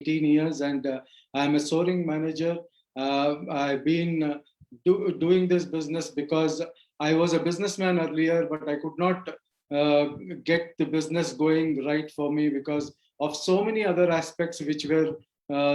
18 years, and I'm a soaring manager. I've been doing this business because I was a businessman earlier, but I could not uh, get the business going right for me because of so many other aspects which were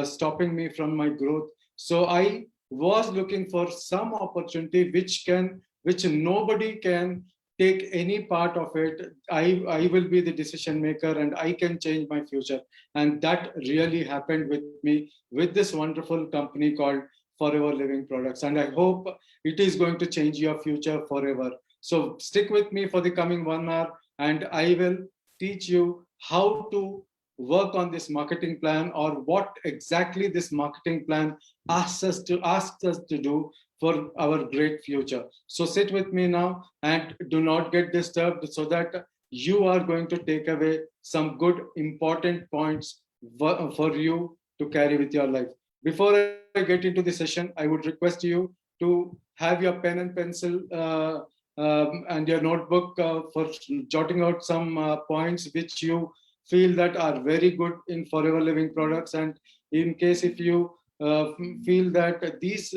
stopping me from my growth. So I was looking for some opportunity which nobody can take any part of it. I will be the decision maker and I can change my future. And that really happened with me with this wonderful company called Forever Living Products. And I hope it is going to change your future forever. So stick with me for the coming 1 hour and I will teach you how to work on this marketing plan, or what exactly this marketing plan asks us to do for our great future. So sit with me now and do not get disturbed, so that you are going to take away some good important points for you to carry with your life. Before I get into the session, I would request you to have your pen and pencil and your notebook for jotting out some points which you feel that are very good in Forever Living Products. And in case if you feel that these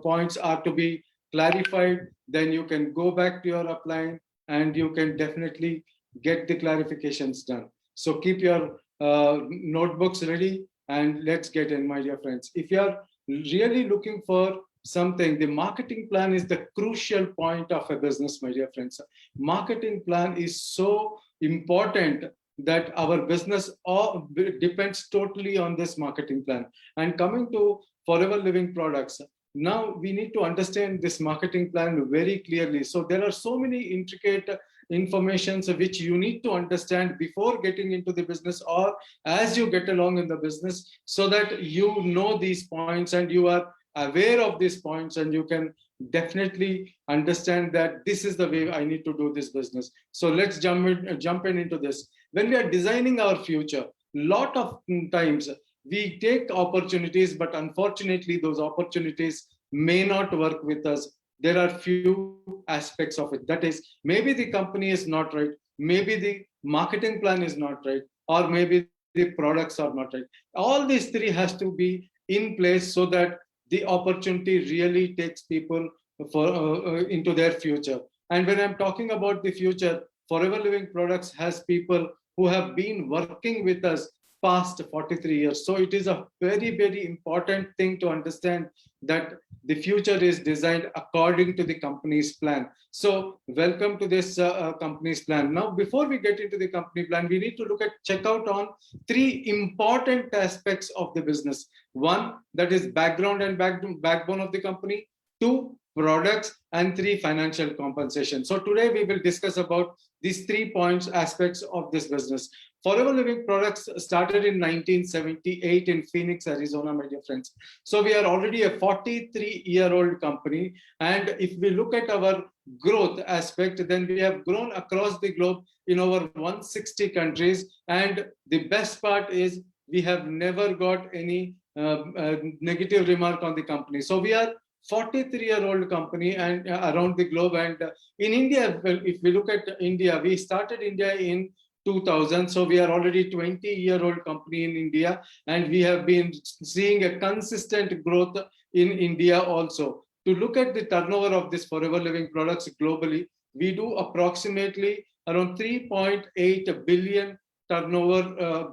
points are to be clarified, then you can go back to your upline and you can definitely get the clarifications done. So keep your notebooks ready and let's get in, my dear friends. If you are really looking for something, the marketing plan is the crucial point of a business, my dear friends. Marketing plan is so important that our business all depends totally on this marketing plan. And coming to Forever Living Products, now we need to understand this marketing plan very clearly. So there are so many intricate informations which you need to understand before getting into the business or as you get along in the business, so that you know these points and you are aware of these points and you can definitely understand that this is the way I need to do this business. So let's jump in into this. When we are designing our future, lot of times we take opportunities, but unfortunately those opportunities may not work with us. There are few aspects of it. That is, maybe the company is not right, maybe the marketing plan is not right, or maybe the products are not right. All these three has to be in place so that the opportunity really takes people into their future. And when I'm talking about the future, Forever Living Products has people who have been working with us past 43 years. So it is a very, very important thing to understand that the future is designed according to the company's plan. So welcome to this company's plan. Now, before we get into the company plan, we need to check out on three important aspects of the business. One, that is background and backbone of the company. Two, products. And three, financial compensation. So today we will discuss about these 3 points aspects of this business. Forever Living Products started in 1978 in Phoenix, Arizona, my dear friends. So we are already a 43-year-old company. And if we look at our growth aspect, then we have grown across the globe in over 160 countries. And the best part is we have never got any negative remark on the company. So we are 43-year-old company and around the globe. And in India, well, if we look at India, we started India in 2000. So we are already 20-year-old company in India, and we have been seeing a consistent growth in India also. To look at the turnover of this Forever Living Products globally, we do approximately around 3.8 billion turnover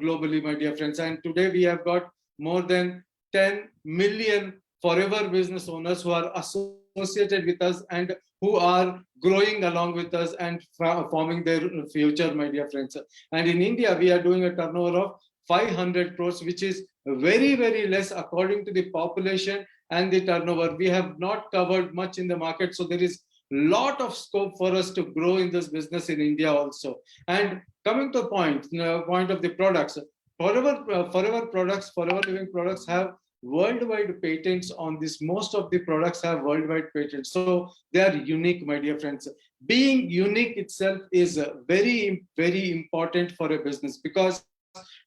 globally, my dear friends. And today we have got more than 10 million forever business owners who are associated with us and who are growing along with us and forming their future, my dear friends. And in India, we are doing a turnover of 500 crores, which is very, very less according to the population and the turnover. We have not covered much in the market. So there is a lot of scope for us to grow in this business in India also. And coming to the point of the products, Forever Living Products have worldwide patents on this. Most of the products have worldwide patents. So they are unique, my dear friends. Being unique itself is very, very important for a business, because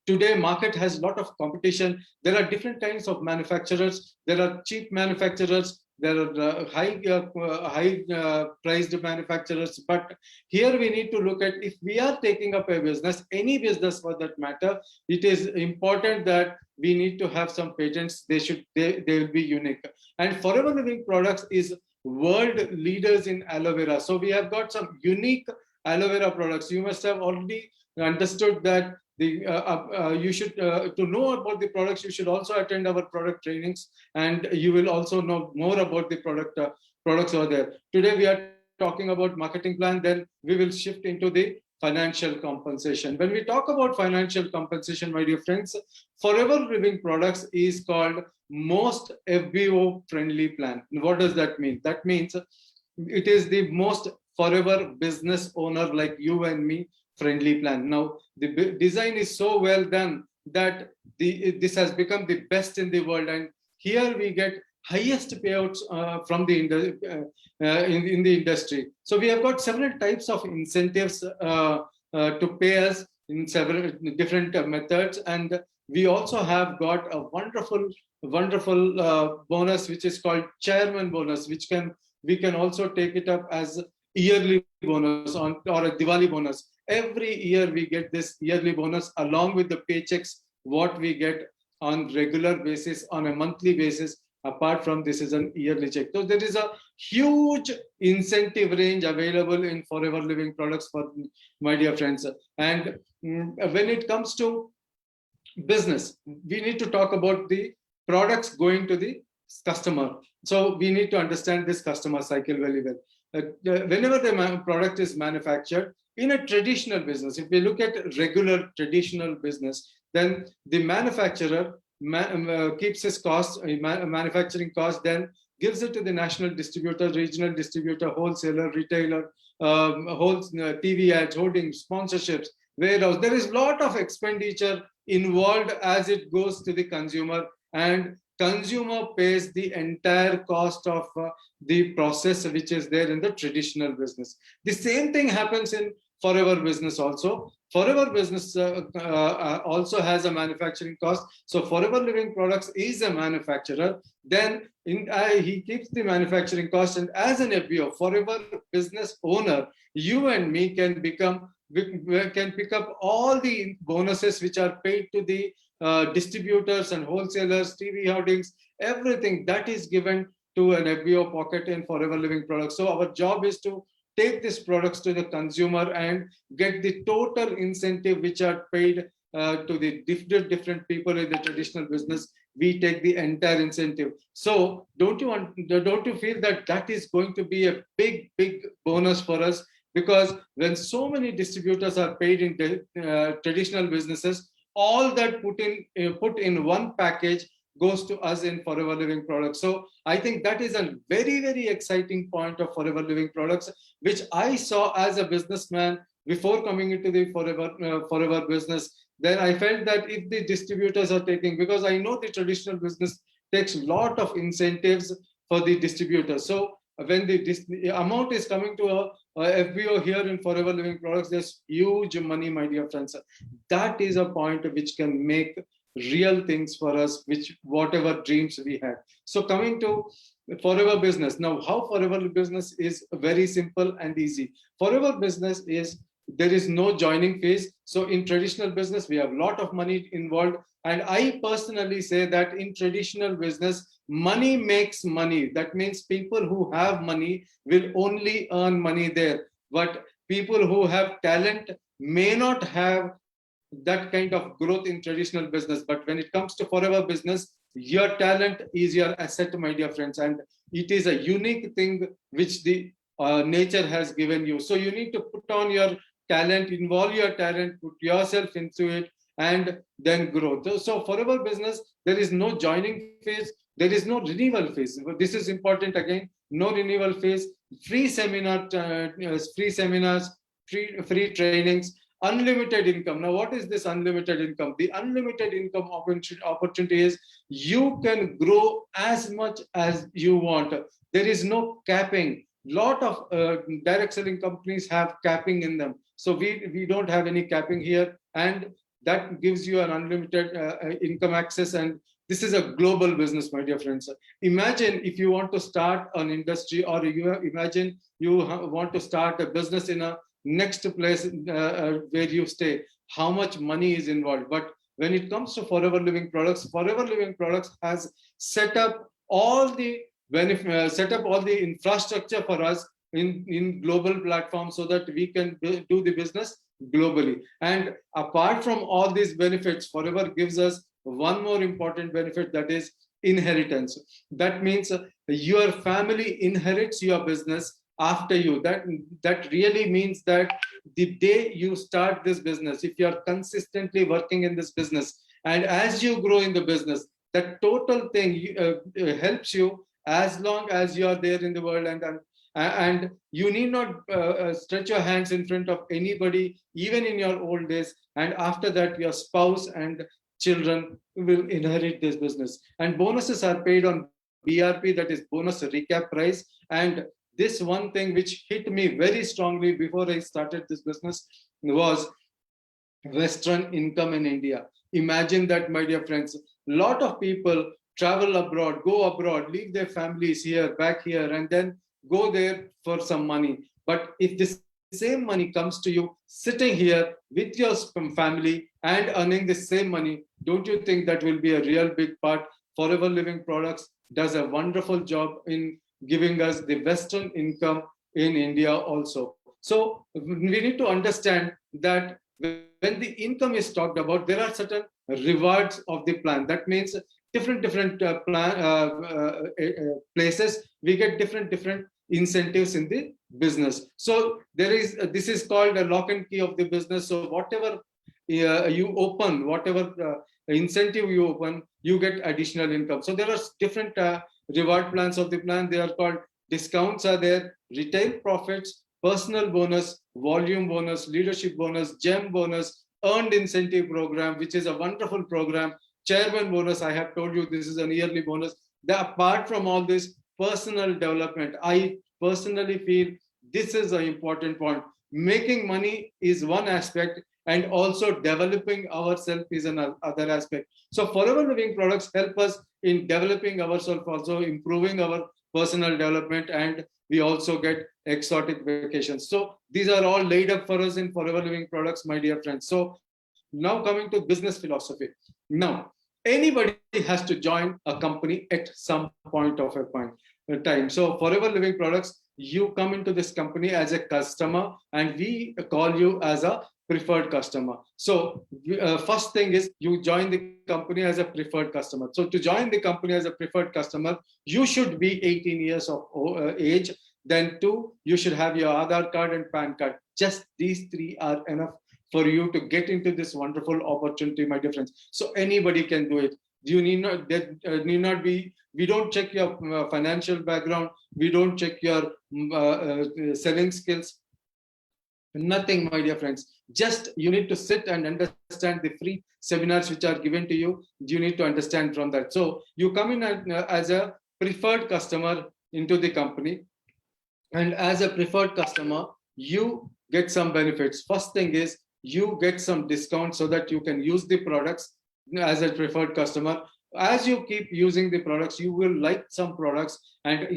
today market has a lot of competition. There are different kinds of manufacturers. There are cheap manufacturers, there are high priced manufacturers. But here we need to look at, if we are taking up a business, any business for that matter, it is important that we need to have some patents. They will be unique. And Forever Living Products is world leaders in aloe vera. So we have got some unique aloe vera products. You must have already understood that you should to know about the products, you should also attend our product trainings, and you will also know more about the products over there. Today we are talking about marketing plan, then we will shift into the financial compensation. When we talk about financial compensation, my dear friends, Forever Living Products is called most FBO friendly plan. What does that mean? That means it is the most forever business owner like you and me friendly plan. Now, the design is so well done that this has become the best in the world, and here we get highest payouts from in the industry. So we have got several types of incentives to pay us in several different methods, and we also have got a wonderful bonus which is called chairman bonus, which we can also take it up as yearly bonus or a Diwali bonus. Every year we get this yearly bonus along with the paychecks what we get on regular basis, on a monthly basis. Apart from this is an yearly check. So there is a huge incentive range available in Forever Living Products, for my dear friends. And when it comes to business, we need to talk about the products going to the customer. So we need to understand this customer cycle very well. Whenever the product is manufactured in a traditional business, if we look at regular traditional business, then the manufacturer keeps his costs, manufacturing cost, then gives it to the national distributor, regional distributor, wholesaler, retailer, whole TV ads, hoardings, sponsorships, warehouse. There is a lot of expenditure involved as it goes to the consumer, and consumer pays the entire cost of the process which is there in the traditional business. The same thing happens in Forever Business also. Forever Business also has a manufacturing cost. So Forever Living Products is a manufacturer. Then he keeps the manufacturing cost, and as an FBO, Forever Business owner, you and me can pick up all the bonuses which are paid to the distributors and wholesalers, TV hoardings, everything that is given to an FBO pocket in Forever Living Products. So our job is to take these products to the consumer and get the total incentive which are paid to the different people in the traditional business. We take the entire incentive. So don't you feel that is going to be a big bonus for us? Because when so many distributors are paid in traditional businesses, all that put in one package goes to us in Forever Living Products. So I think that is a very exciting point of Forever Living Products, which I saw as a businessman before coming into the Forever business. Then I felt that if the distributors are taking, because I know the traditional business takes a lot of incentives for the distributors. So when the amount is coming to a FBO here in Forever Living Products, there's huge money, my dear friends. That is a point which can make real things for us, which whatever dreams we had. So coming to Forever Business. Now, how Forever Business is very simple and easy. Forever Business is, there is no joining phase. So in traditional business, we have a lot of money involved. And I personally say that in traditional business, money makes money. That means people who have money will only earn money there. But people who have talent may not have that kind of growth in traditional business. But when it comes to Forever Business, your talent is your asset, my dear friends. And it is a unique thing which the nature has given you. So you need to put on your talent, involve your talent, put yourself into it, and then grow. So Forever Business, there is no joining phase, there is no renewal phase. This is important again. No renewal phase, free seminars, free trainings, unlimited income. Now, what is this unlimited income? The unlimited income opportunity is you can grow as much as you want. There is no capping. Lot of direct selling companies have capping in them. So we don't have any capping here, and that gives you an unlimited income access, and This is a global business, my dear friends. Imagine if you want to start an industry, or imagine you want to start a business in a next place where you stay, how much money is involved. But when it comes to Forever Living Products, Forever Living Products has set up all the set up all the infrastructure for us in global platforms so that we can do the business globally. And apart from all these benefits, Forever gives us one more important benefit, that is inheritance. That means your family inherits your business after you. That really means that the day you start this business, if you are consistently working in this business, and as you grow in the business, that total thing helps you as long as you are there in the world. And you need not stretch your hands in front of anybody, even in your old days. And after that, your spouse and children will inherit this business. And bonuses are paid on BRP, that is bonus recap price. And this one thing which hit me very strongly before I started this business was Western income in India. Imagine that, my dear friends. A lot of people travel abroad, go abroad, leave their families here, back here, and then go there for some money. But if the same money comes to you sitting here with your family and earning the same money, don't you think that will be a real big part? Forever Living Products does a wonderful job in giving us the Western income in India also. So we need to understand that when the income is talked about, there are certain rewards of the plan. That means different places we get different incentives in the business. So there is this is called a lock and key of the business. So whatever you open, whatever incentive you open, you get additional income. So there are different reward plans of the plan. They are called discounts are there, retail profits, personal bonus, volume bonus, leadership bonus, gem bonus, earned incentive program, which is a wonderful program, chairman bonus. I have told you this is a yearly bonus. Apart from all this, personal development, I personally feel this is an important point. Making money is one aspect, and also developing ourselves is another aspect. So Forever Living Products help us in developing ourselves, also improving our personal development, and we also get exotic vacations. So these are all laid up for us in Forever Living Products, my dear friends. So now coming to business philosophy. Now, anybody has to join a company at some point of a time. So Forever Living Products, you come into this company as a customer, and we call you as a preferred customer. So first thing is you join the company as a preferred customer. So to join the company as a preferred customer, you should be 18 years of age. Then two, you should have your Aadhaar card and PAN card. Just these three are enough for you to get into this wonderful opportunity, my dear friends. So anybody can do it. You need not be. We don't check your financial background. We don't check your selling skills. Nothing, my dear friends. Just you need to sit and understand the free seminars which are given to you. You need to understand from that. So you come in as a preferred customer into the company, and as a preferred customer, you get some benefits. First thing is you get some discount so that you can use the products as a preferred customer. As you keep using the products, you will like some products, and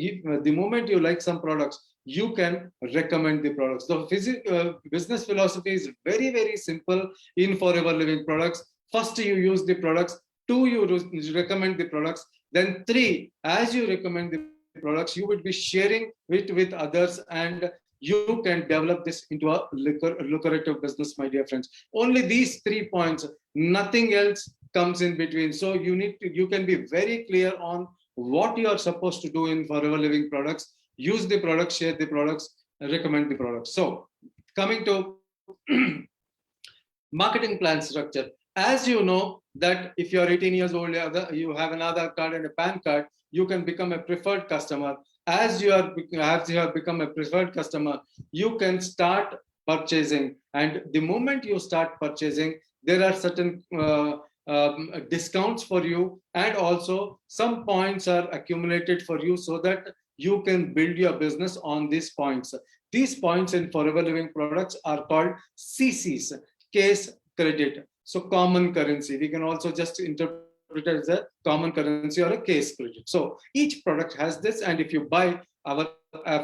the moment you like some products, you can recommend the products. The business philosophy is very, very simple in Forever Living Products. First, you use the products. Two, you recommend the products. Then three, as you recommend the products, you would be sharing it with others, and you can develop this into a lucrative business, my dear friends. Only these 3 points, nothing else comes in between. So you can be very clear on what you are supposed to do in Forever Living Products. Use the products, share the products, recommend the products. So coming to marketing plan structure. As you know that if you are 18 years old, you have an Aadhaar card and a PAN card, you can become a preferred customer. As you have become a preferred customer, you can start purchasing. And the moment you start purchasing, there are certain discounts for you, and also some points are accumulated for you so that you can build your business on these points. These points in Forever Living Products are called CCs, case credit. So common currency. We can also just interpret interpreted as a common currency or a case credit. So each product has this, and if you buy our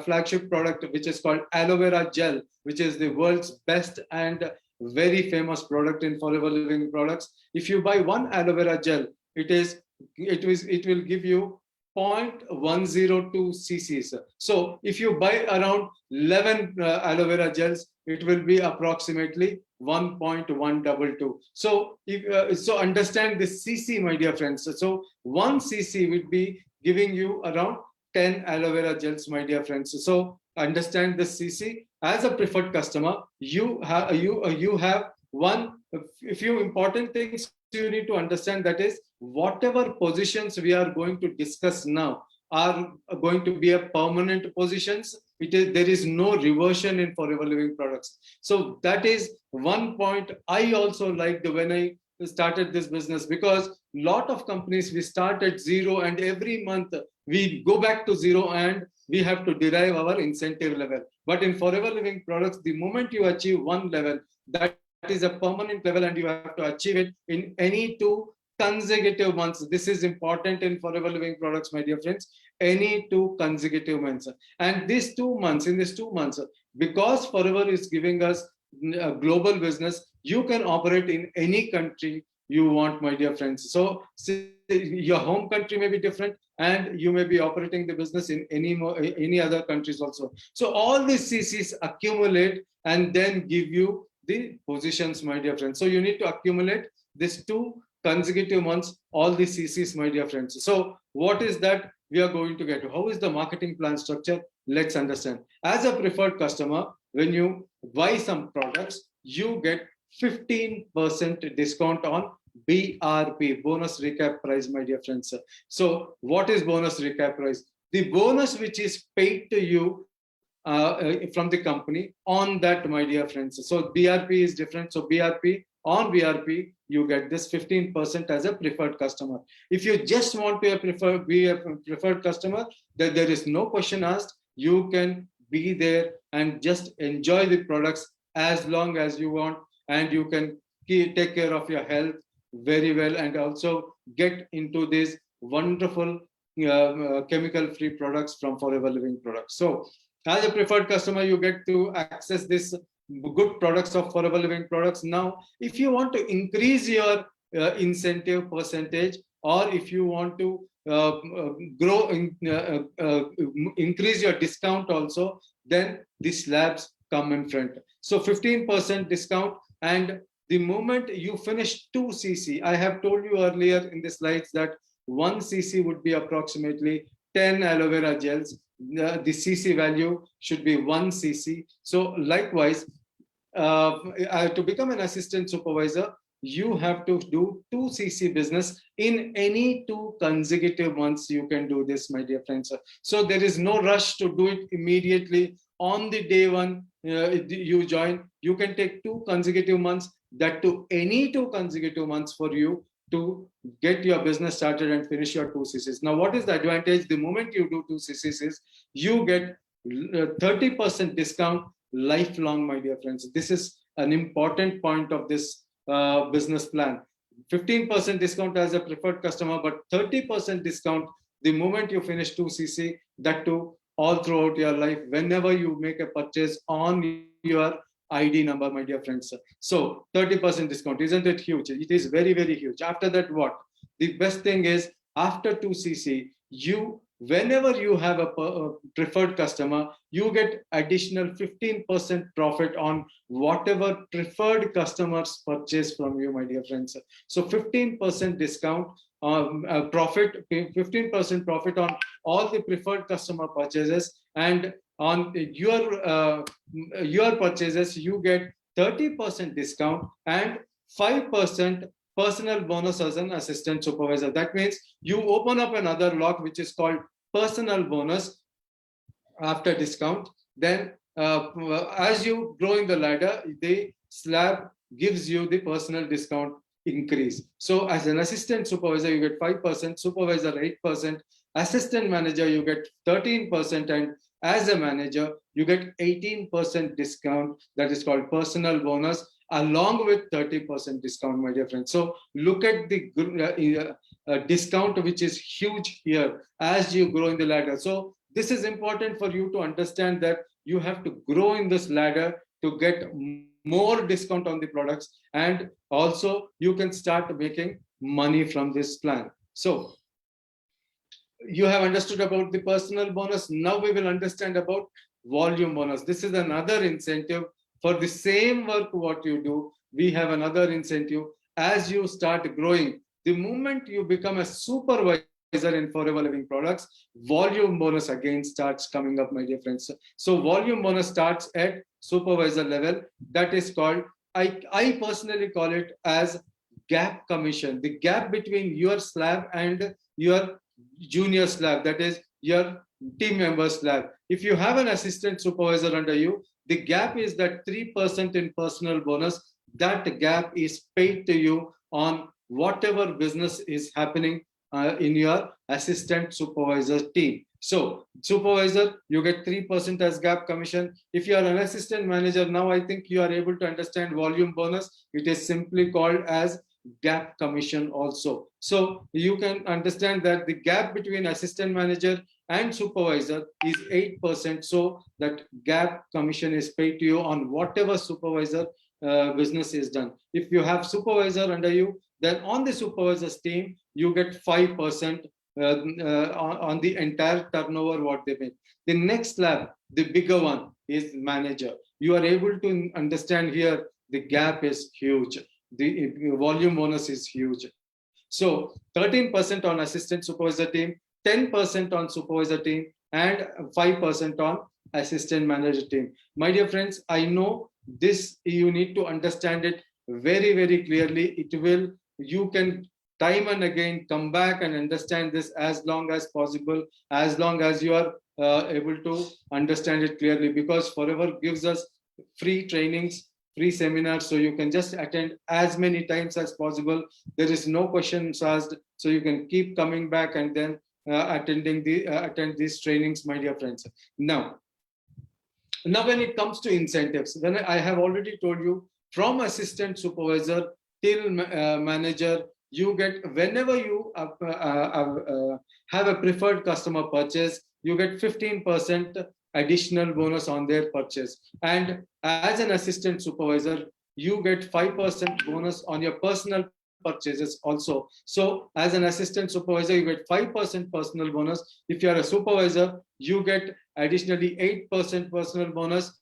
flagship product, which is called aloe vera gel, which is the world's best and very famous product in Forever Living products. If you buy one aloe vera gel, it will give you 0.102 cc's. So if you buy around 11 aloe vera gels, it will be approximately 1.122. So so understand this cc, my dear friends. So 1 cc would be giving you around 10 aloe vera gels, my dear friends. So understand this cc. As a preferred customer, you have a few important things you need to understand, that is, whatever positions we are going to discuss now are going to be a permanent positions. There is no reversion in Forever Living products. So that is one point I also liked when I started this business, because lot of companies, we start at zero and every month we go back to zero and we have to derive our incentive level. But in Forever Living products, the moment you achieve one level, that is a permanent level, and you have to achieve it in any 2 consecutive months. This is important in Forever Living products, my dear friends. Any 2 consecutive months. And these 2 months, in these 2 months, because Forever is giving us a global business, you can operate in any country you want, my dear friends. So your home country may be different, and you may be operating the business in any other countries also. So all these CCs accumulate and then give you the positions, my dear friends. So you need to accumulate these 2 consecutive months, all the CCs, my dear friends. So what is that we are going to get? How is the marketing plan structure? Let's understand. As a preferred customer, when you buy some products, you get 15% discount on BRP, bonus recap price, my dear friends. So what is bonus recap price? The bonus which is paid to you from the company on that, my dear friends. So BRP is different. So on BRP, you get this 15% as a preferred customer. If you just want to be a preferred customer, then there is no question asked. You can be there and just enjoy the products as long as you want, and you can take care of your health very well, and also get into these wonderful chemical-free products from Forever Living products. So as a preferred customer, you get to access this good products of Forever Living products. Now, if you want to increase your incentive percentage, or if you want to increase your discount also, then the slabs come in front. So 15% discount, and the moment you finish 2 cc, I have told you earlier in the slides that 1 cc would be approximately 10 aloe vera gels. The cc value should be 1 cc. So likewise, to become an assistant supervisor, you have to do 2 cc business in any 2 consecutive months. You can do this, my dear friends. So there is no rush to do it immediately on the day one you join. You can take 2 consecutive months, that to any 2 consecutive months for you to get your business started and finish your 2 cc's. Now, what is the advantage? The moment you do 2 cc's is you get 30% discount lifelong, my dear friends. This is an important point of this business plan. 15% discount as a preferred customer, but 30% discount the moment you finish 2 cc, that too all throughout your life, whenever you make a purchase on your ID number, my dear friends. So 30% discount, isn't it huge? It is very, very huge. After that, what? The best thing is, after 2 cc, whenever you have a preferred customer, you get additional 15% profit on whatever preferred customers purchase from you, my dear friends. So 15% discount, profit, 15% profit on all the preferred customer purchases, and on your purchases, you get 30% discount and 5% personal bonus as an assistant supervisor. That means you open up another lock which is called personal bonus after discount. Then as you grow in the ladder, the slab gives you the personal discount increase. So as an assistant supervisor, you get 5%, supervisor 8%, assistant manager, you get 13%, and as a manager, you get 18% discount. That is called personal bonus, along with 30% discount, my dear friends. So look at the discount which is huge here as you grow in the ladder. So this is important for you to understand that you have to grow in this ladder to get more discount on the products, and also you can start making money from this plan. So you have understood about the personal bonus. Now we will understand about volume bonus. This is another incentive for the same work what you do. We have another incentive as you start growing. The moment you become a supervisor in Forever Living products, volume bonus again starts coming up, my dear friends. So volume bonus starts at supervisor level. That is called, I personally call it as gap commission. The gap between your slab and your junior slab, that is your team member slab. If you have an assistant supervisor under you, the gap is that 3% in personal bonus. That gap is paid to you on whatever business is happening in your assistant supervisor team. So supervisor, you get 3% as gap commission. If you are an assistant manager, now I think you are able to understand volume bonus. It is simply called as gap commission also. So you can understand that the gap between assistant manager and supervisor is 8%. So that gap commission is paid to you on whatever supervisor business is done. If you have supervisor under you, then on the supervisor's team, you get 5% on the entire turnover what they make. The next slab, the bigger one, is manager. You are able to understand here the gap is huge. The volume bonus is huge. So 13% on assistant supervisor team, 10% on supervisor team, and 5% on assistant manager team. My dear friends, I know this, you need to understand it very, very clearly. It will, you can time and again come back and understand this as long as possible, as long as you are able to understand it clearly, because Forever gives us free trainings, free seminars, so you can just attend as many times as possible. There is no questions asked, so you can keep coming back and then attend these trainings, my dear friends. Now when it comes to incentives, when I have already told you, from assistant supervisor till manager, you get, whenever you have a preferred customer purchase, you get 15% additional bonus on their purchase. And as an assistant supervisor, you get 5% bonus on your personal purchases also. So as an assistant supervisor, you get 5% personal bonus. If you are a supervisor, you get additionally 8% personal bonus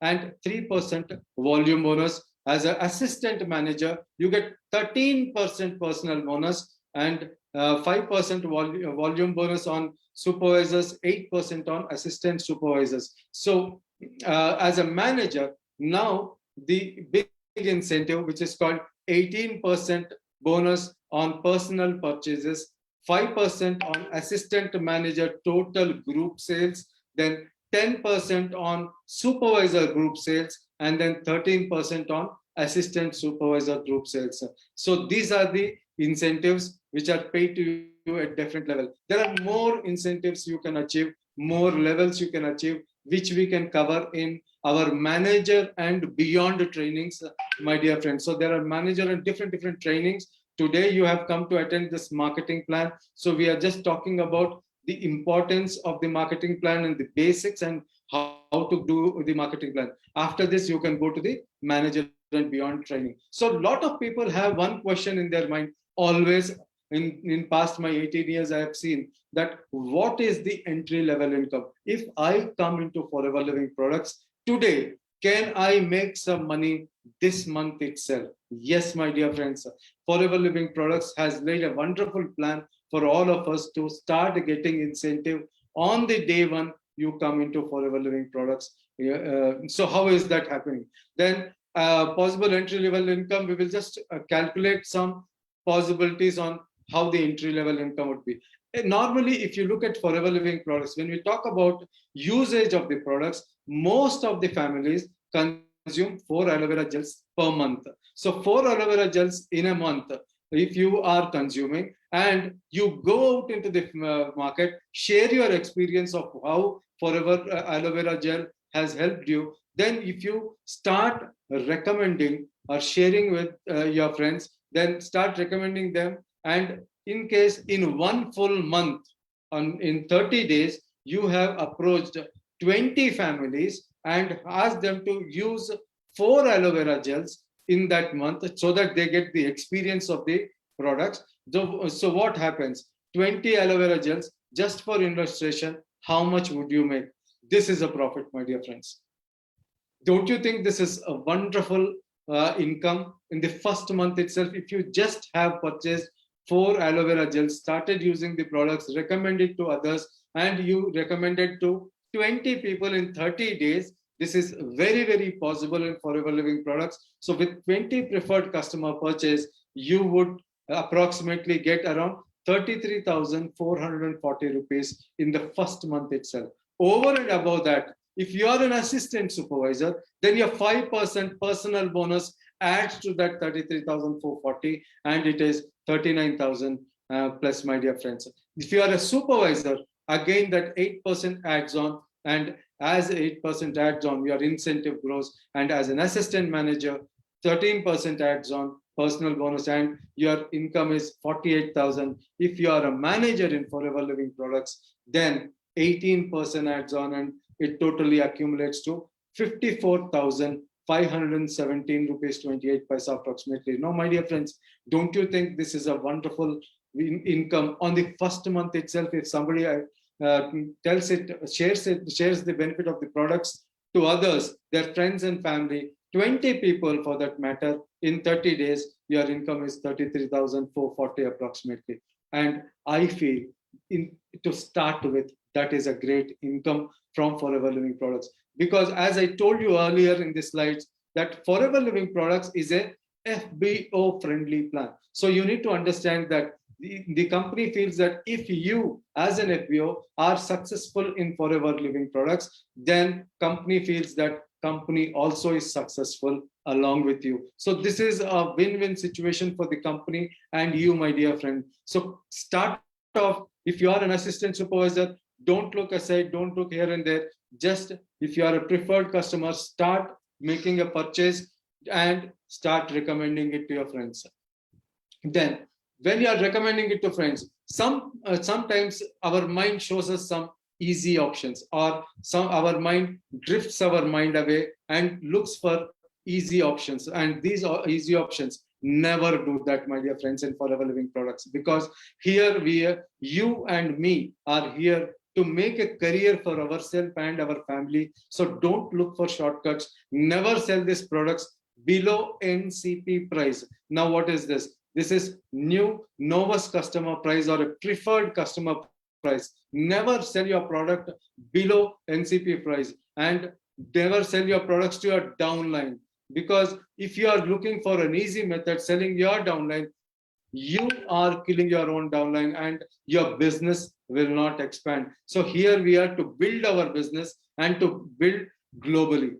and 3% volume bonus. As an assistant manager, you get 13% personal bonus and 5% volume bonus on supervisors, 8% on assistant supervisors. So as a manager, now the big incentive, which is called 18% bonus on personal purchases, 5% on assistant manager total group sales, then 10% on supervisor group sales, and then 13% on assistant supervisor group sales. So these are the incentives which are paid to you at different level. There are more incentives you can achieve, more levels you can achieve, which we can cover in our manager and beyond trainings, my dear friends. So there are manager and different trainings. Today you have come to attend this marketing plan. So we are just talking about the importance of the marketing plan and the basics and how to do the marketing plan. After this, you can go to the manager and beyond training. So a lot of people have one question in their mind always. In past my 18 years, I have seen that what is the entry level income? If I come into Forever Living products today, can I make some money this month itself? Yes, my dear friends, Forever Living products has laid a wonderful plan for all of us to start getting incentive on the day one you come into Forever Living products. So how is that happening? Then possible entry level income, we will just calculate some possibilities on how the entry level income would be. Normally, if you look at Forever Living products, when we talk about usage of the products, most of the families consume 4 aloe vera gels per month. So 4 aloe vera gels in a month, if you are consuming, and you go out into the market, share your experience of how Forever aloe vera gel has helped you. Then if you start recommending or sharing with your friends, then start recommending them. And in case in one full month, in 30 days, you have approached 20 families and asked them to use 4 aloe vera gels in that month so that they get the experience of the products. So what happens? 20 aloe vera gels, just for illustration, how much would you make? This is a profit, my dear friends. Don't you think this is a wonderful income in the first month itself? If you just have purchased 4 aloe vera gels, started using the products, recommended to others, and you recommended to 20 people in 30 days, this is very, very possible in Forever Living products. So with 20 preferred customer purchase, you would approximately get around 33,440 rupees in the first month itself. Over and above that, if you are an assistant supervisor, then your 5% personal bonus adds to that 33,440, and it is 39,000 plus, my dear friends. If you are a supervisor, again that 8% adds on, and as 8% adds on, your incentive grows. And as an assistant manager, 13% adds on personal bonus, and your income is 48,000. If you are a manager in Forever Living products, then 18% adds on, and it totally accumulates to 54,517 rupees 28 paisa approximately. Now, my dear friends, don't you think this is a wonderful income on the first month itself? If somebody tells it, shares the benefit of the products to others, their friends and family, 20 people for that matter, in 30 days, your income is 33,440 approximately. And I feel to start with, that is a great income from Forever Living products. Because as I told you earlier in the slides, that Forever Living products is a FBO friendly plan. So you need to understand that the company feels that if you as an FBO are successful in Forever Living products, then company feels that company also is successful along with you. So this is a win-win situation for the company and you, my dear friend. So start off, if you are an assistant supervisor, don't look aside, don't look here and there. Just if you are a preferred customer, start making a purchase and start recommending it to your friends. Then when you are recommending it to friends, sometimes our mind shows us some easy options, or our mind drifts our mind away and looks for easy options. And these are easy options. Never do that, my dear friends, in Forever Living products, because here you and me are here to make a career for ourselves and our family. So don't look for shortcuts. Never sell these products below NCP price. Now, what is this? This is new novice customer price or a preferred customer price. Never sell your product below NCP price, and never sell your products to your downline. Because if you are looking for an easy method selling your downline, you are killing your own downline and your business will not expand. So here we are to build our business and to build globally.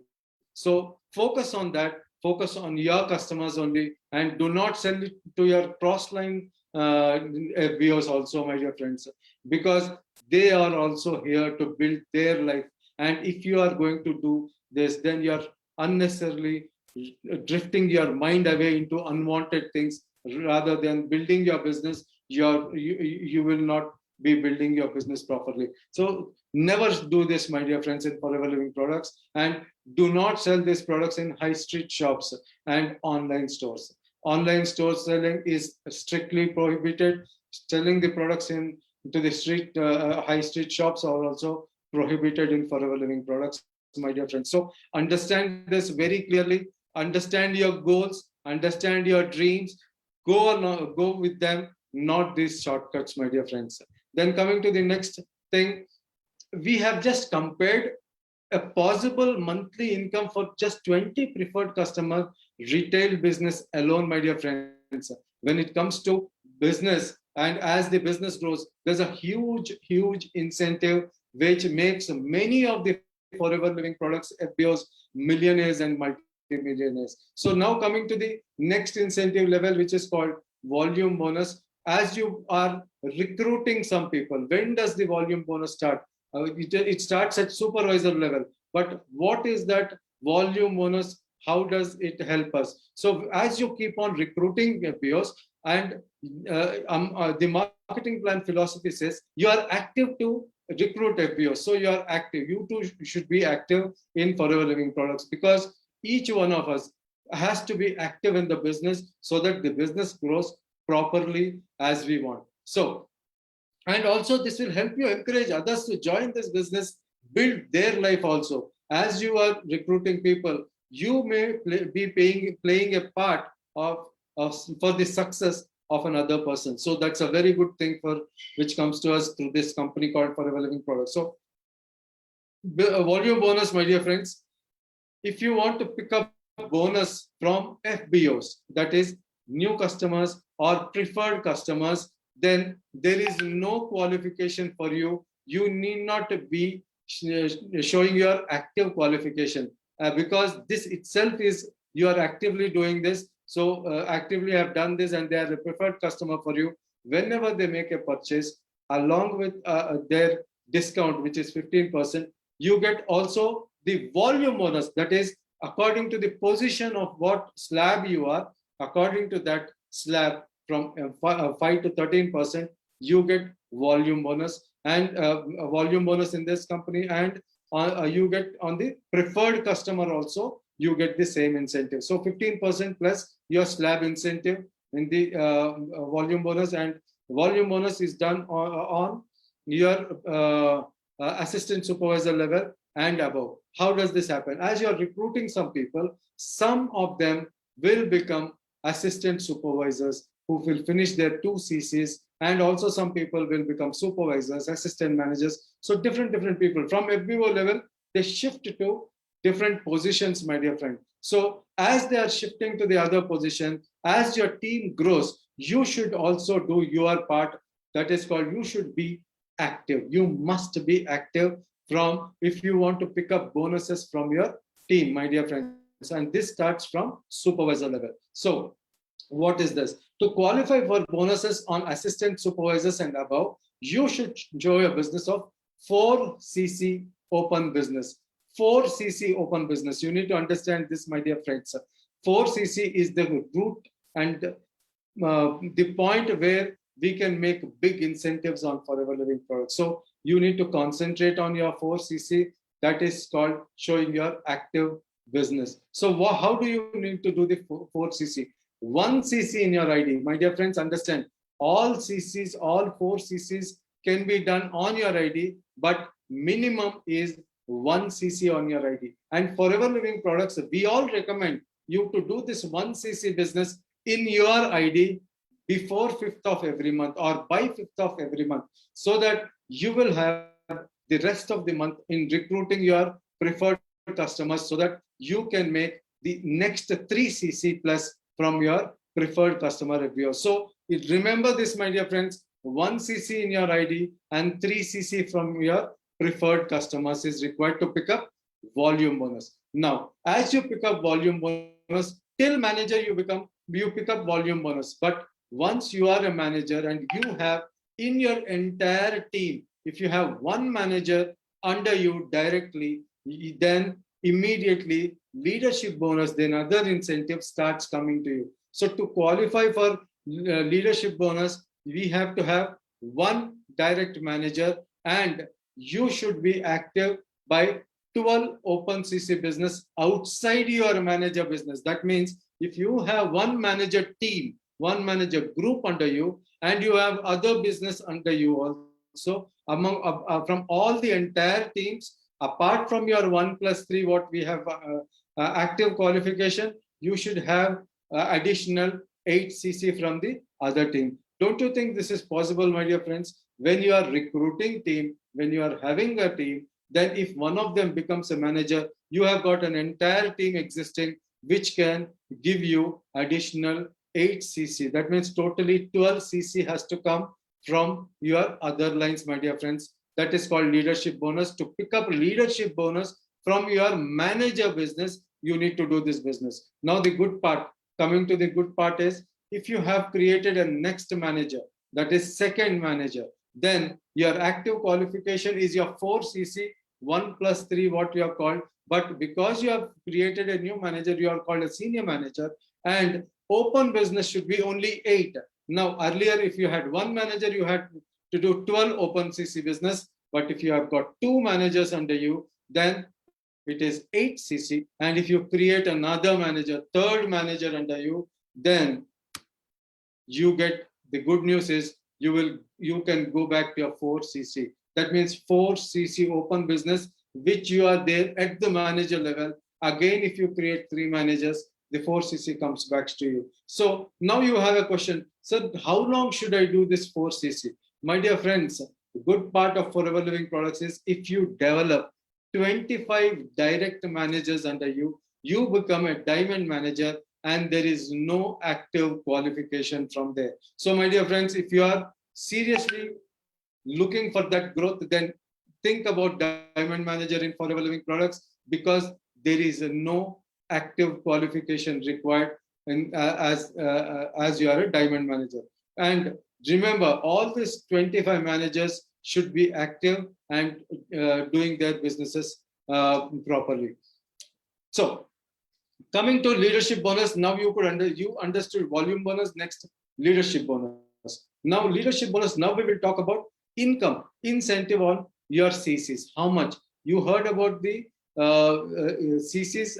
So focus on that, focus on your customers only, and do not sell it to your cross-line FBOs also, my dear friends, because they are also here to build their life. And if you are going to do this, then you're unnecessarily drifting your mind away into unwanted things. Rather than building your business, you will not be building your business properly. So never do this, my dear friends, in Forever Living products, and do not sell these products in high street shops and online stores. Online store selling is strictly prohibited. Selling the products into the street, high street shops are also prohibited in Forever Living products, my dear friends. So understand this very clearly. Understand your goals. Understand your dreams. Go with them, not these shortcuts, my dear friends. Then coming to the next thing, we have just compared a possible monthly income for just 20 preferred customer retail business alone, my dear friends. When it comes to business, and as the business grows, there's a huge incentive which makes many of the Forever Living products FBOs millionaires and multi-millionaires. So now coming to the next incentive level, which is called volume bonus. As you are recruiting some people, when does the volume bonus start? It starts at supervisor level. But what is that volume bonus? How does it help us? So as you keep on recruiting FBOs, and the marketing plan philosophy says you are active to recruit FBO. So you are active. You too should be active in Forever Living Products, because each one of us has to be active in the business so that the business grows properly as we want. So, and also this will help you encourage others to join this business, build their life also. As you are recruiting people, you may be playing a part of for the success of another person. So that's a very good thing for which comes to us through this company called Forever Living Products. So volume bonus, my dear friends, if you want to pick up bonus from FBOs, that is new customers or preferred customers, then there is no qualification for you. You need not be showing your active qualification, because this itself is, you are actively doing this. So actively have done this and they are a preferred customer for you. Whenever they make a purchase, along with their discount, which is 15%, you get also the volume bonus. That is, according to the position of what slab you are, according to that slab, from 5 to 13%, you get volume bonus, and a volume bonus in this company, and you get on the preferred customer also, you get the same incentive. So 15% plus your slab incentive in the volume bonus, and volume bonus is done on your assistant supervisor level and above. How does this happen? As you're recruiting some people, some of them will become assistant supervisors who will finish their 2 CCs, and also some people will become supervisors, assistant managers. So different people from FBO level, they shift to different positions, my dear friend. So as they are shifting to the other position, as your team grows, you should also do your part. That is called, you should be active. You must be active from, if you want to pick up bonuses from your team, my dear friends. And this starts from supervisor level. So what is this? To qualify for bonuses on assistant supervisors and above, you should show a business of 4 CC open business. 4 CC open business. You need to understand this, my dear friends. 4 CC is the root and the point where we can make big incentives on Forever Living Products. So you need to concentrate on your 4 CC. That is called showing your active business. So how do you need to do the 4 CC? 1 CC in your ID. My dear friends, understand, all CCs, all 4 CCs can be done on your ID, but minimum is 1 CC on your ID. And Forever Living Products, we all recommend you to do this 1 CC business in your ID before 5th of every month or by 5th of every month, so that you will have the rest of the month in recruiting your preferred customers, so that you can make the next 3 CC plus from your preferred customer FBO. So remember this, my dear friends, 1 CC in your ID and 3 CC from your preferred customers is required to pick up volume bonus. Now, as you pick up volume bonus, till manager you pick up volume bonus. But once you are a manager and you have in your entire team, if you have one manager under you directly, then immediately leadership bonus, then other incentive starts coming to you. So to qualify for leadership bonus, we have to have one direct manager, and you should be active by 12 open CC business outside your manager business. That means if you have one manager team, one manager group under you, and you have other business under you also, from all the entire teams, apart from your 1+3, what we have active qualification, you should have additional 8 CC from the other team. Don't you think this is possible, my dear friends? When you are recruiting team, when you are having a team, then if one of them becomes a manager, you have got an entire team existing which can give you additional 8 CC. That means totally 12 CC has to come from your other lines, my dear friends. That is called leadership bonus. To pick up leadership bonus from your manager business, you need to do this business. Now the good part, coming to the good part is, if you have created a next manager, that is second manager, then your active qualification is your 4 CC, 1+3, what you are called. But because you have created a new manager, you are called a senior manager, and open business should be only 8. Now, earlier, if you had one manager, you had to do 12 open CC business. But if you have got two managers under you, then it is 8 CC. And if you create another manager, third manager under you, then you get, the good news is you can go back to your 4 CC. That means 4 CC open business, which you are there at the manager level. Again, if you create 3 managers, the 4 CC comes back to you. So now you have a question. So how long should I do this 4 CC? My dear friends, the good part of Forever Living Products is if you develop 25 direct managers under you, you become a diamond manager, and there is no active qualification from there. So my dear friends, if you are seriously looking for that growth, then think about diamond manager in Forever Living Products, because there is no active qualification required in, as you are a diamond manager. And remember, all these 25 managers should be active and doing their businesses properly. So coming to leadership bonus, now you understood volume bonus. Next, leadership bonus. Now, leadership bonus. Now we will talk about income incentive on your CCs. How much you heard about the CCs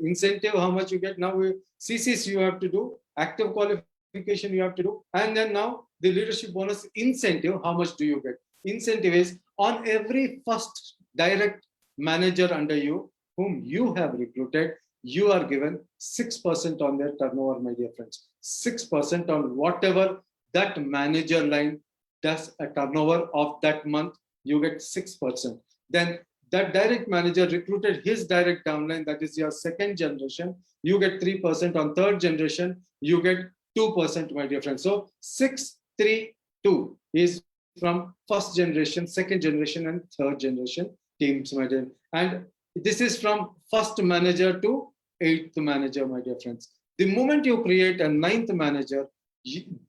incentive? How much you get now? CCs you have to do, active qualification you have to do, and then now the leadership bonus incentive. How much do you get? Incentive is on every first direct manager under you whom you have recruited, you are given 6% on their turnover, my dear friends. 6% on whatever that manager line does a turnover of that month, you get 6%. Then that direct manager recruited his direct downline, that is your second generation, you get 3%. On third generation, you get 2%, my dear friends. So 632 is from first generation, second generation, and third generation teams, my dear. And this is from first manager to eighth manager, my dear friends. The moment you create a ninth manager,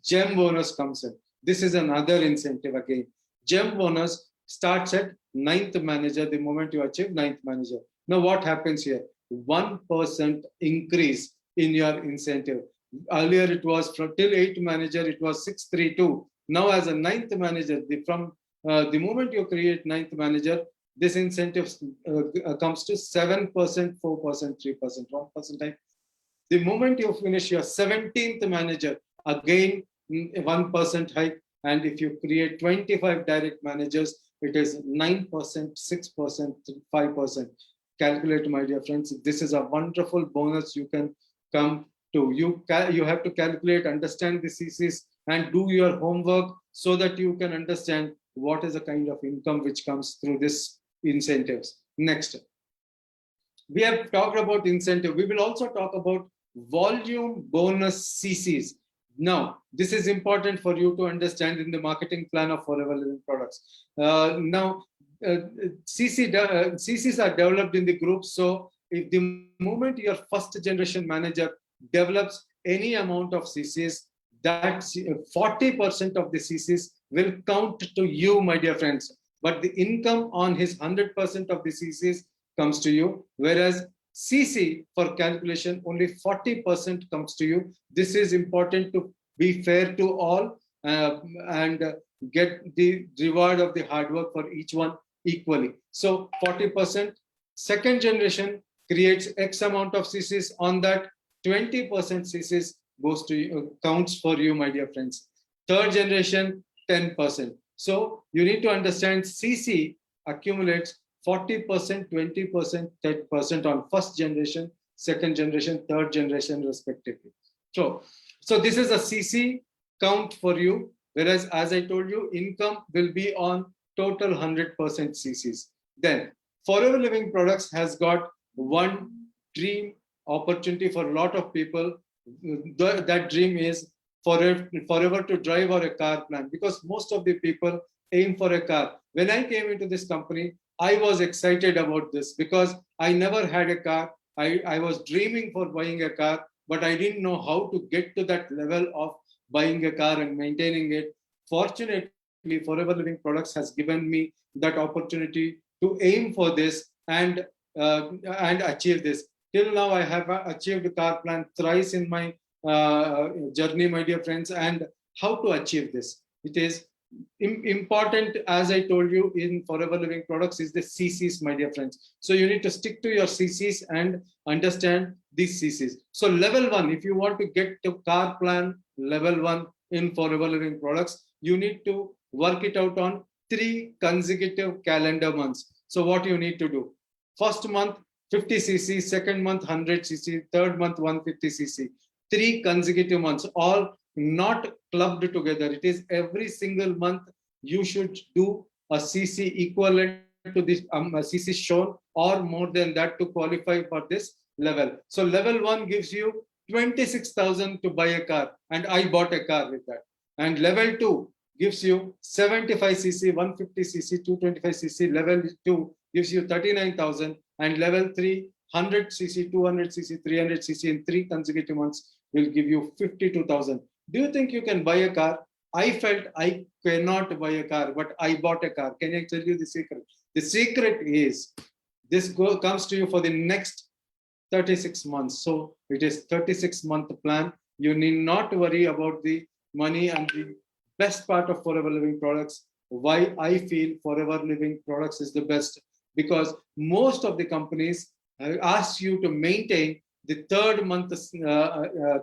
gem bonus comes in. This is another incentive again. Gem bonus starts at ninth manager the moment you achieve ninth manager. Now what happens here? 1% increase in your incentive. Earlier it was from till eighth manager, it was 632. Now as a ninth manager, from the moment you create ninth manager, this incentive comes to 7%, 4%, 3%, 1%. The moment you finish your 17th manager, again 1% hike. And if you create 25 direct managers, it is 9%, 6%, 5%. Calculate, my dear friends. This is a wonderful bonus you can come to. You have to calculate, understand the CCs, and do your homework so that you can understand what is the kind of income which comes through this incentives. Next, we have talked about incentive. We will also talk about volume bonus CCs. Now, this is important for you to understand in the marketing plan of Forever Living Products. CCs are developed in the group. So if the moment your first generation manager develops any amount of CCs, that 40% of the CCs will count to you, my dear friends. But the income on his 100% of the CCs comes to you, whereas CC for calculation, only 40% comes to you. This is important to be fair to all and get the reward of the hard work for each one equally. So 40%, second generation creates X amount of CCs. On that, 20% CCs goes to you, counts for you, my dear friends. Third generation, 10%. So you need to understand CC accumulates 40%, 20%, 10% on first generation, second generation, third generation, respectively. So this is a CC count for you, whereas as I told you, income will be on total 100% CCs. Then Forever Living Products has got one dream opportunity for a lot of people. That dream is forever to drive or a car plan, because most of the people aim for a car. When I came into this company, I was excited about this because I never had a car. I was dreaming for buying a car, but I didn't know how to get to that level of buying a car and maintaining it. Fortunately, Forever Living Products has given me that opportunity to aim for this and achieve this. Till now, I have achieved a car plan thrice in my journey, my dear friends, and how to achieve this. It is important, as I told you, in Forever Living Products is the CCs, my dear friends. So you need to stick to your CCs and understand these CCs. So level one, if you want to get to car plan level one in Forever Living Products, you need to work it out on 3 consecutive calendar months. So what you need to do: first month 50 cc, second month 100 cc, third month 150 cc, 3 consecutive months, all not clubbed together. It is every single month you should do a CC equivalent to this CC shown or more than that to qualify for this level. So level 1 gives you 26,000 to buy a car, and I bought a car with that. And level 2 gives you 75 cc, 150 cc, 225 cc. Level 2 gives you 39,000, and level 3 100 cc, 200 cc, 300 cc in 3 consecutive months will give you 52,000. Do you think you can buy a car? I felt I cannot buy a car, but I bought a car. Can I tell you the secret? The secret is this comes to you for the next 36 months. So it is 36-month plan. You need not worry about the money. And the best part of Forever Living Products, why I feel Forever Living Products is the best, because most of the companies ask you to maintain the third month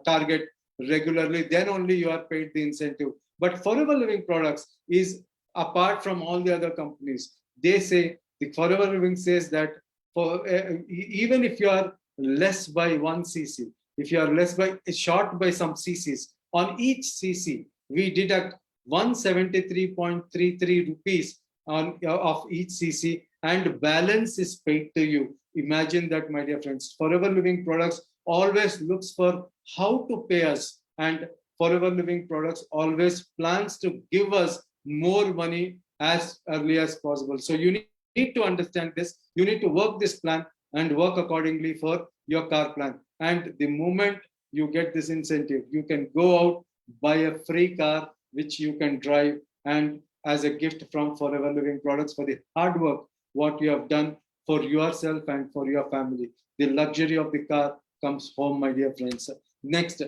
target regularly, then only you are paid the incentive. But Forever Living Products is apart from all the other companies. They say, the Forever Living says that for even if you are less by 1 cc, if you are less by short by some cc's, on each cc we deduct 173.33 rupees on of each cc, and balance is paid to you. Imagine that, my dear friends. Forever Living Products always looks for how to pay us, and Forever Living Products always plans to give us more money as early as possible. So you need to understand this. You need to work this plan and work accordingly for your car plan. And the moment you get this incentive, you can go out, buy a free car which you can drive, and as a gift from Forever Living Products for the hard work what you have done for yourself and for your family. The luxury of the car comes home, my dear friends. Next,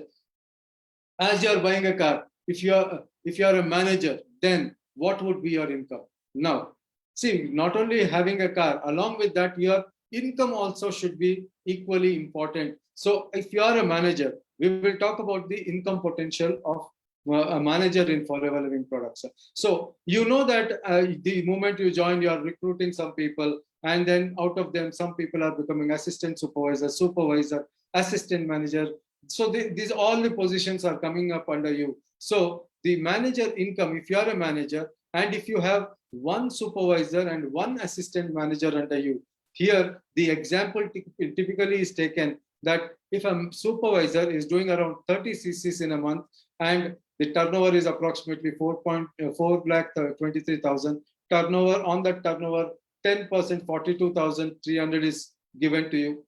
as you're buying a car, if you're a manager, then what would be your income? Now, see, not only having a car, along with that, your income also should be equally important. So if you are a manager, we will talk about the income potential of a manager in Forever Living Products. So you know that the moment you join, you are recruiting some people, and then out of them, some people are becoming assistant supervisor, assistant manager. So these all the positions are coming up under you. So the manager income, if you are a manager, and if you have one supervisor and one assistant manager under you, here the example typically is taken that if a supervisor is doing around 30 cc's in a month, and the turnover is approximately 4.4 lakh 23,000 turnover, on that turnover 10%, 42,300 is given to you.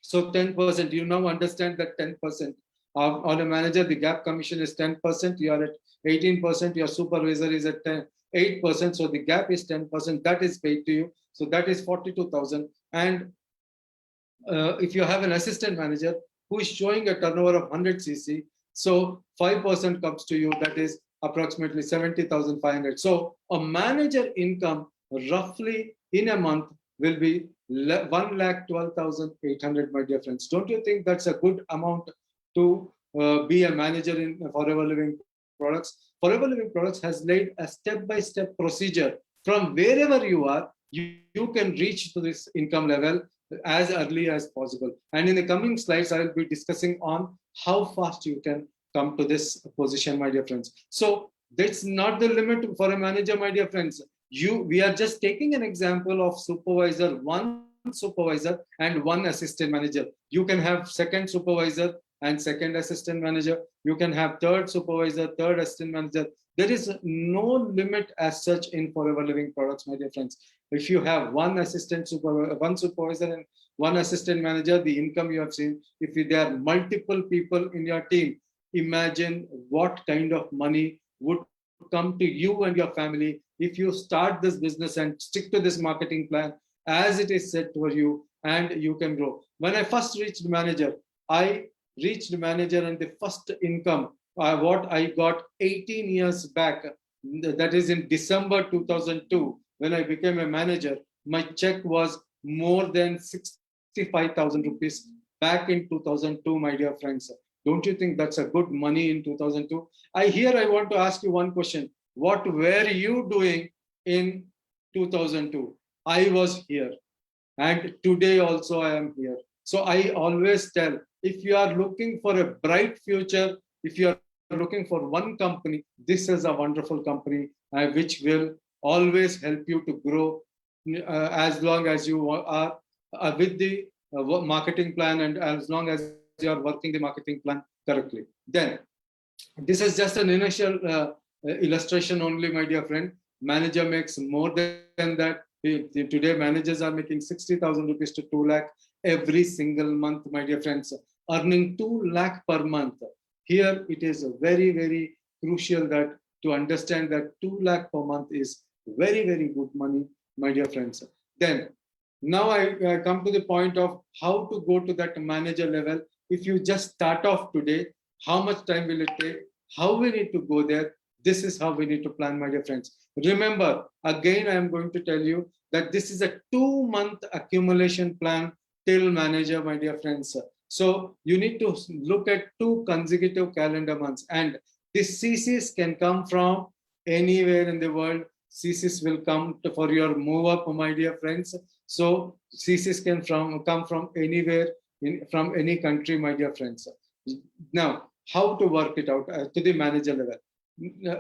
So 10%, you now understand that 10% on a manager, the gap commission is 10%, you are at 18%, your supervisor is at 8%, so the gap is 10%, that is paid to you. So that is 42,000. And if you have an assistant manager who is showing a turnover of 100 cc, so 5% comes to you, that is approximately 70,500. So a manager income roughly in a month will be 1,12,800, my dear friends. Don't you think that's a good amount to be a manager in Forever Living Products? Forever Living Products has laid a step-by-step procedure from wherever you are, you can reach to this income level as early as possible. And in the coming slides, I will be discussing on how fast you can come to this position, my dear friends. So that's not the limit for a manager, my dear friends. We are just taking an example of one supervisor and one assistant manager. You can have second supervisor and second assistant manager. You can have third supervisor, third assistant manager. There is no limit as such in Forever Living Products, my dear friends. If you have one supervisor and one assistant manager, the income you have seen. If there are multiple people in your team, imagine what kind of money would come to you and your family if you start this business and stick to this marketing plan as it is set for you, and you can grow. When I first reached manager, and the first income what I got 18 years back, that is in December 2002, when I became a manager, my check was more than 65,000 rupees back in 2002, my dear friends. Don't you think that's a good money in 2002? I want to ask you one question. What were you doing in 2002? I was here, and today also I am here. So I always tell, if you are looking for a bright future, if you are looking for one company, this is a wonderful company which will always help you to grow as long as you are with the marketing plan, and as long as you are working the marketing plan correctly. Then this is just an initial illustration only, my dear friend. Manager makes more than that. Today managers are making 60,000 rupees to 2 lakh every single month, my dear friends, earning 2 lakh per month. Here it is very, very crucial that to understand that 2 lakh per month is very, very good money, my dear friends. Then now I come to the point of how to go to that manager level. If you just start off today, how much time will it take? How we need to go there? This is how we need to plan, my dear friends. Remember, again, I am going to tell you that this is a 2-month accumulation plan till manager, my dear friends. So you need to look at 2 consecutive calendar months, and these CCs can come from anywhere in the world. CCs will come for your move up, my dear friends. So CCs can come from anywhere, from any country, my dear friends. Now, how to work it out to the manager level?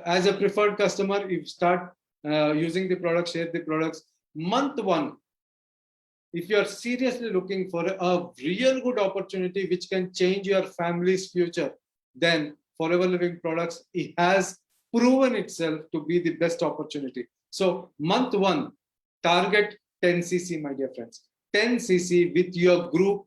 As a preferred customer, you start using the products, share the products. Month 1, if you are seriously looking for a real good opportunity which can change your family's future, then Forever Living Products, it has proven itself to be the best opportunity. So month 1, target 10 cc, my dear friends. 10 cc with your group.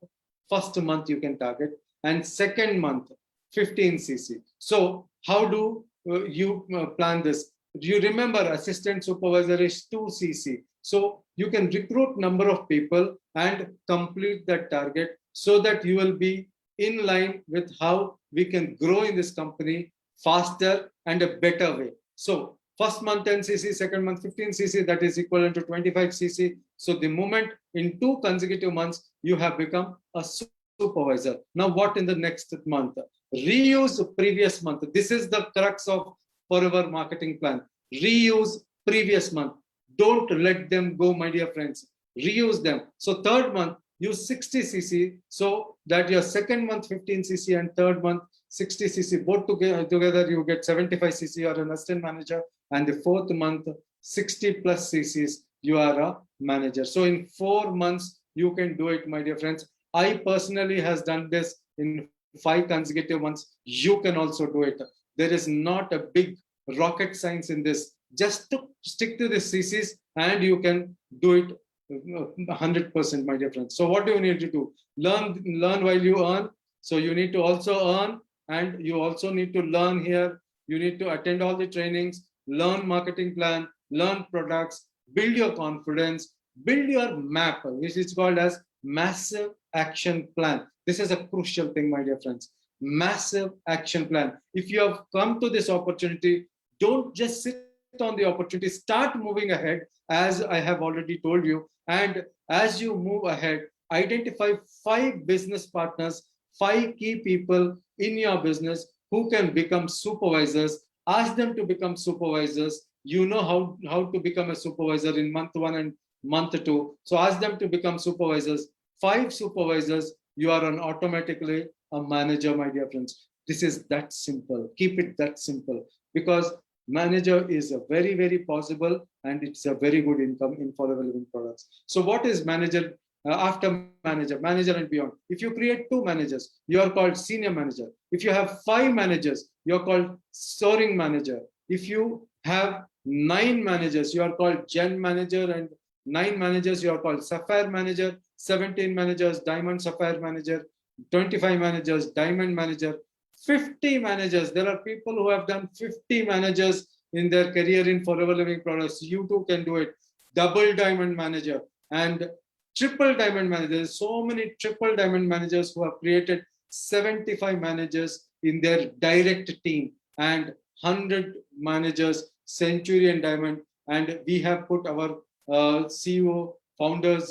First month you can target, and second month 15 cc. So how do you plan this? You remember, assistant supervisor is 2 cc. So you can recruit number of people and complete that target, so that you will be in line with how we can grow in this company faster and a better way. So first month 10 cc, second month 15 cc, that is equivalent to 25 cc. So the moment in 2 consecutive months you have become a supervisor. Now what in the next month? Reuse previous month. This is the crux of Forever marketing plan. Reuse previous month. Don't let them go, my dear friends. Reuse them. So third month, use 60 cc, so that your second month 15 cc and third month 60 cc, both together you get 75 cc, you are an assistant manager, and the fourth month 60 plus cc's, you are a manager. So in 4 months you can do it, my dear friends. I personally has done this in 5 consecutive months. You can also do it. There is not a big rocket science in this. Just to stick to the cc's and you can do it 100%, my dear friends. So what do you need to do? Learn while you earn. So you need to also earn, and you also need to learn here. You need to attend all the trainings, learn marketing plan, learn products, build your confidence, build your map, which is called as massive action plan. This is a crucial thing, my dear friends. Massive action plan. If you have come to this opportunity, don't just sit on the opportunity, start moving ahead, as I have already told you. And as you move ahead, identify 5 business partners, 5 key people in your business who can become supervisors. Ask them to become supervisors. You know how to become a supervisor in month 1 and month 2. So ask them to become supervisors. 5 supervisors, you are automatically a manager, my dear friends. This is that simple. Keep it that simple, because manager is a very, very possible, and it's a very good income in Forever Living Products. So what is manager? After manager and beyond. If you create 2 managers, you are called senior manager. If you have 5 managers, you are called soaring manager. If you have 9 managers, you are called gen manager, and 9 managers, you are called sapphire manager. 17 managers, diamond sapphire manager. 25 managers, diamond manager. 50 managers. There are people who have done 50 managers in their career in Forever Living Products. You too can do it. Double diamond manager and triple diamond managers. So many triple diamond managers who have created 75 managers in their direct team, and 100 managers, century and diamond. And we have put our CEO founders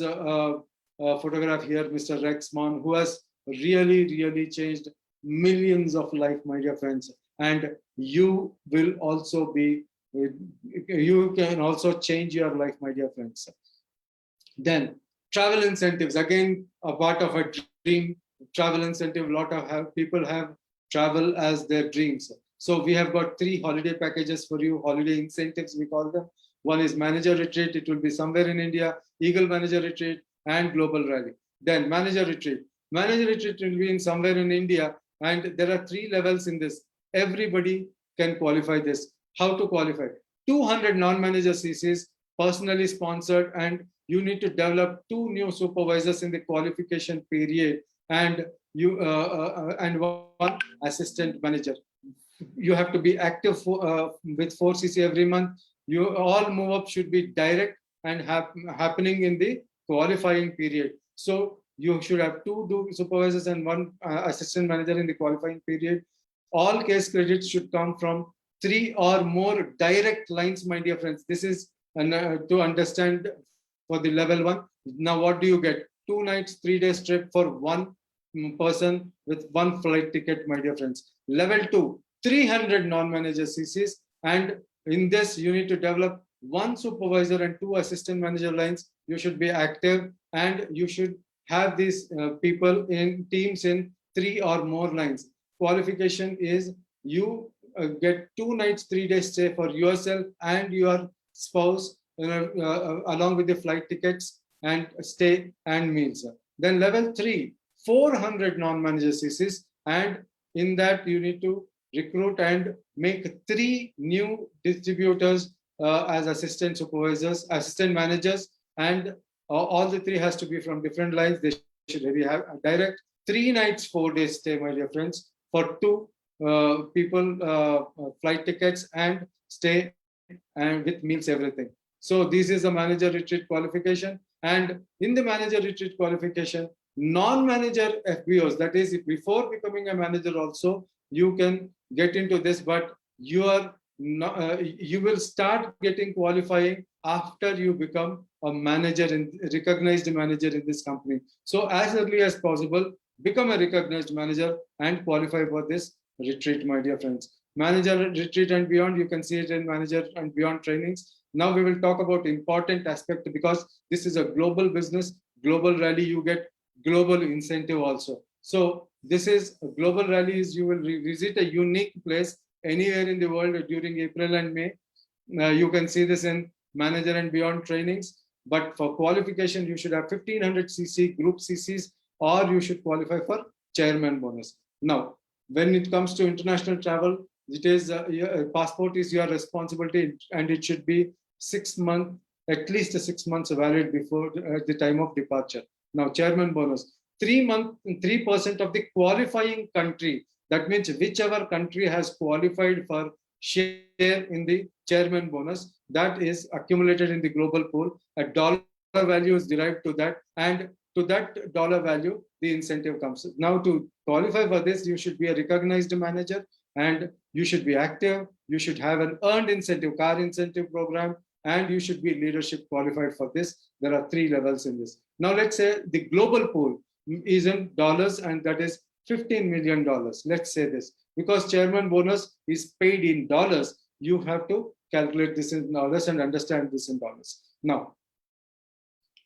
photograph here, Mr. Rex Mon, who has really changed millions of life, my dear friends. And you will also be, you can also change your life, my dear friends. Then travel incentives, again, a part of a dream. Travel incentive, a lot of people have travel as their dreams. So we have got 3 holiday packages for you, holiday incentives, we call them. One is manager retreat. It will be somewhere in India, Eagle Manager Retreat, and Global Rally. Then manager retreat. Manager retreat will be in somewhere in India, and there are 3 levels in this. Everybody can qualify this. How to qualify? 200 non-manager CCs, personally sponsored, and you need to develop 2 new supervisors in the qualification period, and and 1 assistant manager. You have to be active with 4 CC every month. All move up should be direct and happening in the qualifying period. So you should have 2 supervisors and 1 assistant manager in the qualifying period. All case credits should come from 3 or more direct lines, my dear friends. This is to understand for the level 1. Now what do you get? 2 nights, 3 days trip for 1 person with 1 flight ticket, my dear friends. Level 2, 300 non-manager CCs, and in this you need to develop 1 supervisor and 2 assistant manager lines. You should be active, and you should have these people in teams in 3 or more lines. Qualification is you get 2 nights, 3 days stay for yourself and your spouse, along with the flight tickets and stay and meals. Then level 3, 400 non-manager CCs, and in that you need to recruit and make 3 new distributors as assistant supervisors, assistant managers, and all the 3 has to be from different lines. They should have a direct 3 nights, 4 days stay, my dear friends, for 2 people, flight tickets and stay, and with meals, everything. So this is a manager retreat qualification. And in the manager retreat qualification, non-manager FBOs, that is, before becoming a manager also, you can get into this, but you will start getting qualifying after you become a manager, recognized manager in this company. So as early as possible, become a recognized manager and qualify for this retreat, my dear friends. Manager retreat and beyond, you can see it in manager and beyond trainings. Now we will talk about important aspect, because this is a global business, global rally, you get global incentive also. So this is global rallies. You will visit a unique place anywhere in the world during April and May. You can see this in manager and beyond trainings. But for qualification, you should have 1500 CC group CCs, or you should qualify for chairman bonus. Now, when it comes to international travel, it is passport is your responsibility, and it should be 6 months, at least 6 months valid before the time of departure. Now, chairman bonus, 3% of the qualifying country. That means whichever country has qualified for share in the chairman bonus, that is accumulated in the global pool. A dollar value is derived to that, and to that dollar value, the incentive comes. Now, to qualify for this, you should be a recognized manager, and you should be active. You should have an earned incentive, car incentive program, and you should be leadership qualified for this. There are 3 levels in this. Now, let's say the global pool is in dollars, and that is $15 million. Let's say this, because chairman bonus is paid in dollars, you have to calculate this in dollars and understand this in dollars. Now,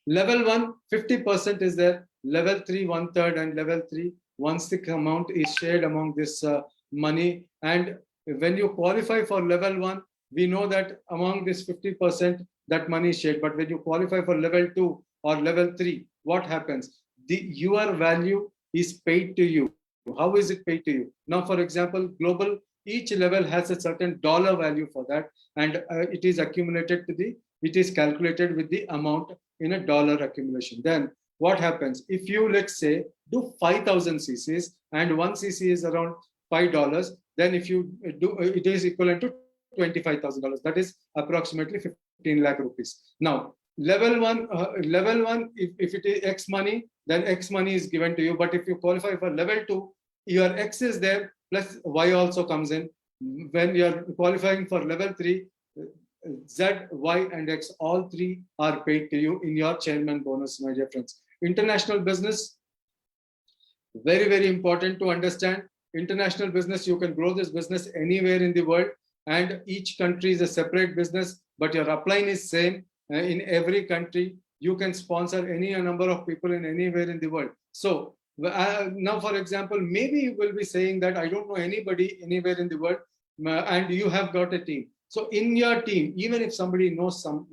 level 1, 50% is there. Level 3, 1/3, and level 3, 1/6 amount is shared among this money. And when you qualify for level 1, we know that among this 50%, that money is shared. But when you qualify for level 2 or level 3, what happens? Your value is paid to you. How is it paid to you? Now, for example, global, each level has a certain dollar value for that, and it is accumulated it is calculated with the amount in a dollar accumulation. Then what happens? If you, let's say, do 5,000 CCs and 1 CC is around $5, then if you do, it is equivalent to $25,000. That is approximately 15 lakh rupees. Now, level 1, if it is X money, then X money is given to you. But if you qualify for level 2, your X is there, plus Y also comes in. When you're qualifying for level 3, Z, Y, and X, all three are paid to you in your chairman bonus, my dear friends. International business, very, very important to understand. International business, you can grow this business anywhere in the world, and each country is a separate business, but your upline is same in every country. You can sponsor any number of people in anywhere in the world. So now, for example, maybe you will be saying that I don't know anybody anywhere in the world, and you have got a team. So in your team, even if somebody knows some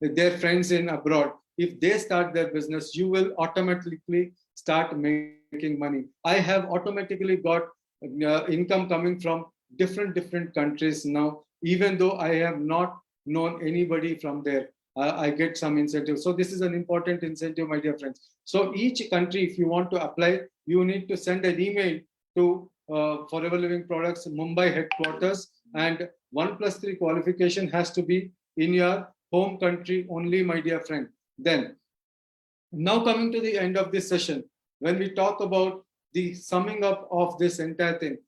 their friends in abroad, if they start their business, you will automatically start making money. I have automatically got income coming from different countries now, even though I have not known anybody from there. I get some incentive. So this is an important incentive, my dear friends. So each country, if you want to apply, you need to send an email to Forever Living Products Mumbai headquarters, and 1+3 qualification has to be in your home country only, my dear friend. Then, now coming to the end of this session, when we talk about the summing up of this entire thing,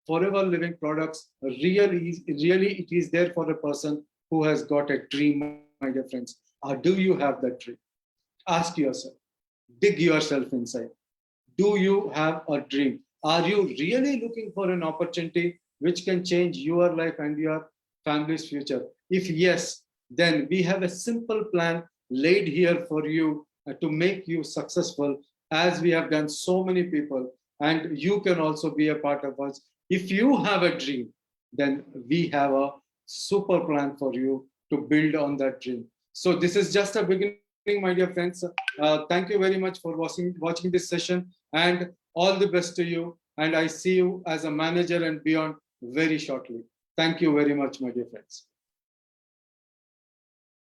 Forever Living Products, really it is there for a person who has got a dream, my dear friends. Or do you have that dream? Ask yourself, dig yourself inside. Do you have a dream? Are you really looking for an opportunity which can change your life and your family's future? If yes, then we have a simple plan laid here for you to make you successful, as we have done so many people, and you can also be a part of us. If you have a dream, then we have a super plan for you to build on that dream. So this is just a beginning, my dear friends. Thank you very much for watching this session, and all the best to you. And I see you as a manager and beyond very shortly. Thank you very much, my dear friends.